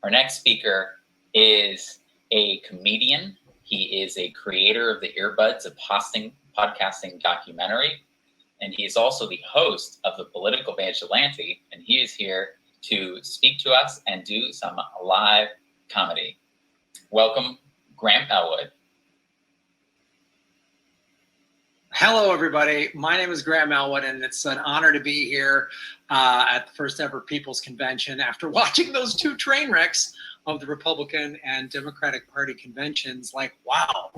Our next speaker is a comedian. He is a creator of the Earbuds, a podcasting documentary, and he is also the host of the Political Vigilante, and he is here to speak to us and do some live comedy. Welcome, Graham Elwood. Hello, everybody. My name is Graham Elwood, and it's an honor to be here at the first ever People's Convention after watching those two train wrecks of the Republican and Democratic Party conventions. Like, wow,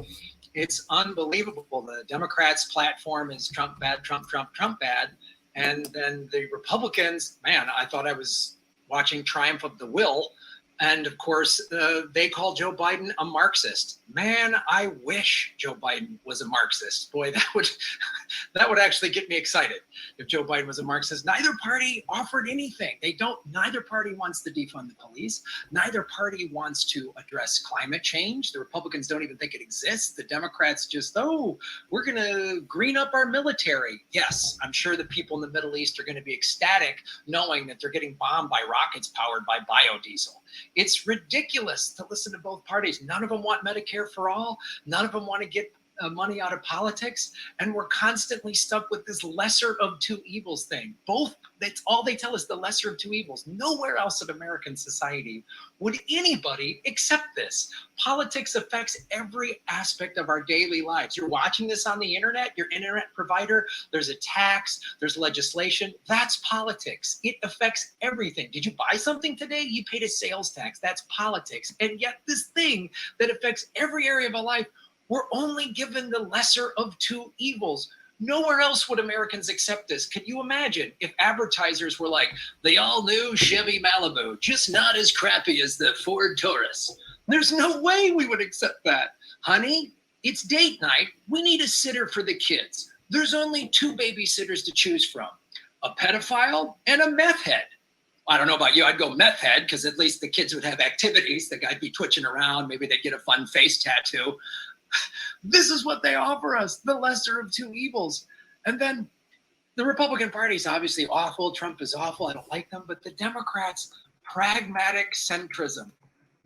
it's unbelievable. The Democrats' platform is Trump bad, Trump bad. And then the Republicans, man, I thought I was watching Triumph of the Will. And of course, they call Joe Biden a Marxist. Man, I wish Joe Biden was a Marxist. Boy, that would actually get me excited if Joe Biden was a Marxist. Neither party offered anything. Neither party wants to defund the police. Neither party wants to address climate change. The Republicans don't even think it exists. The Democrats just, we're going to green up our military. Yes, I'm sure the people in the Middle East are going to be ecstatic knowing that they're getting bombed by rockets powered by biodiesel. It's ridiculous to listen to both parties. None of them want Medicare for all. None of them want to get money out of politics. And we're constantly stuck with this lesser of two evils thing. That's all they tell us, the lesser of two evils. Nowhere else in American society would anybody accept this. Politics affects every aspect of our daily lives. You're watching this on the internet, your internet provider, there's a tax, there's legislation. That's politics. It affects everything. Did you buy something today? You paid a sales tax. That's politics. And yet this thing that affects every area of our life, we're only given the lesser of two evils. Nowhere else would Americans accept this. Can you imagine if advertisers were like, the all-new Chevy Malibu, just not as crappy as the Ford Taurus? There's no way we would accept that. Honey, it's date night. We need a sitter for the kids. There's only two babysitters to choose from, a pedophile and a meth head. I don't know about you, I'd go meth head because at least the kids would have activities. The guy'd be twitching around. Maybe they'd get a fun face tattoo. This is what they offer us, the lesser of two evils. And then the Republican Party is obviously awful. Trump is awful. I don't like them. But the Democrats, pragmatic centrism.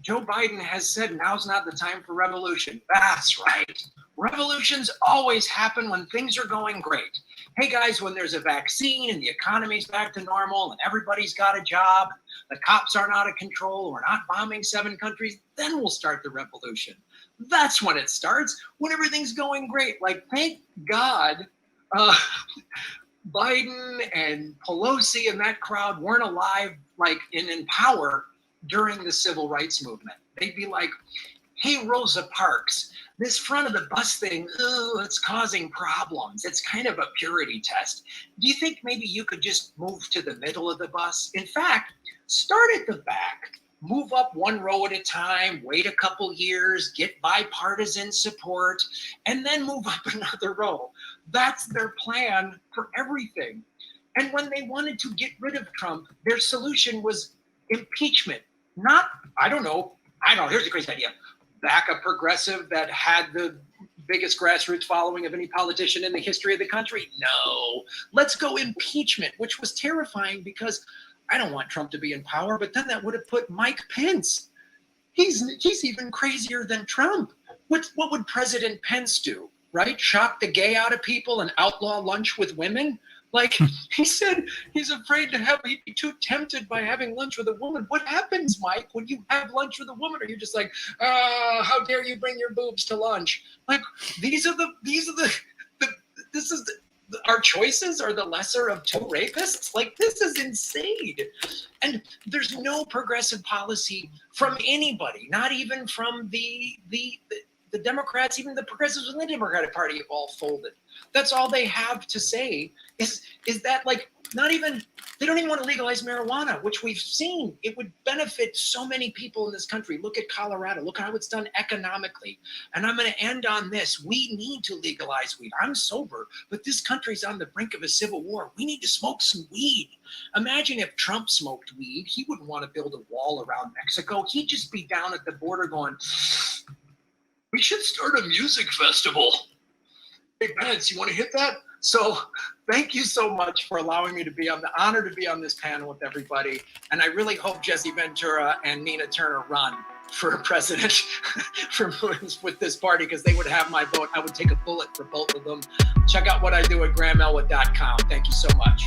Joe Biden has said now's not the time for revolution. That's right. Revolutions always happen when things are going great. Hey guys, when there's a vaccine and the economy's back to normal and everybody's got a job, the cops aren't out of control, we're not bombing 7 countries, then we'll start the revolution. That's when it starts, when everything's going great. Like, thank God Biden and Pelosi and that crowd weren't alive, like in power during the civil rights movement. They'd be like, hey, Rosa Parks, this front of the bus thing, it's causing problems. It's kind of a purity test. Do you think maybe you could just move to the middle of the bus? In fact, start at the back. Move up one row at a time, wait a couple years, get bipartisan support, and then move up another row. That's their plan for everything. And when they wanted to get rid of Trump, their solution was impeachment. Not, I don't know, here's a crazy idea. Back a progressive that had the biggest grassroots following of any politician in the history of the country? No. Let's go impeachment, which was terrifying because I don't want Trump to be in power, but then that would have put Mike Pence. He's even crazier than Trump. What would President Pence do, right? Shock the gay out of people and outlaw lunch with women? Like, he said he's afraid he'd be too tempted by having lunch with a woman. What happens, Mike, when you have lunch with a woman? Are you just like, how dare you bring your boobs to lunch? Like, our choices are the lesser of two rapists? Like, this is insane. And there's no progressive policy from anybody, not even from the Democrats, even the progressives in the Democratic Party have all folded. That's all they have to say is that, like, they don't even want to legalize marijuana, which we've seen. It would benefit so many people in this country. Look at Colorado. Look how it's done economically. And I'm going to end on this. We need to legalize weed. I'm sober, but this country's on the brink of a civil war. We need to smoke some weed. Imagine if Trump smoked weed. He wouldn't want to build a wall around Mexico. He'd just be down at the border going, we should start a music festival. Hey, Pence, you want to hit that? So thank you so much for allowing me to be on the honor to be on this panel with everybody. And I really hope Jesse Ventura and Nina Turner run for president with this party, because they would have my vote. I would take a bullet for both of them. Check out what I do at GrahamElwood.com. Thank you so much.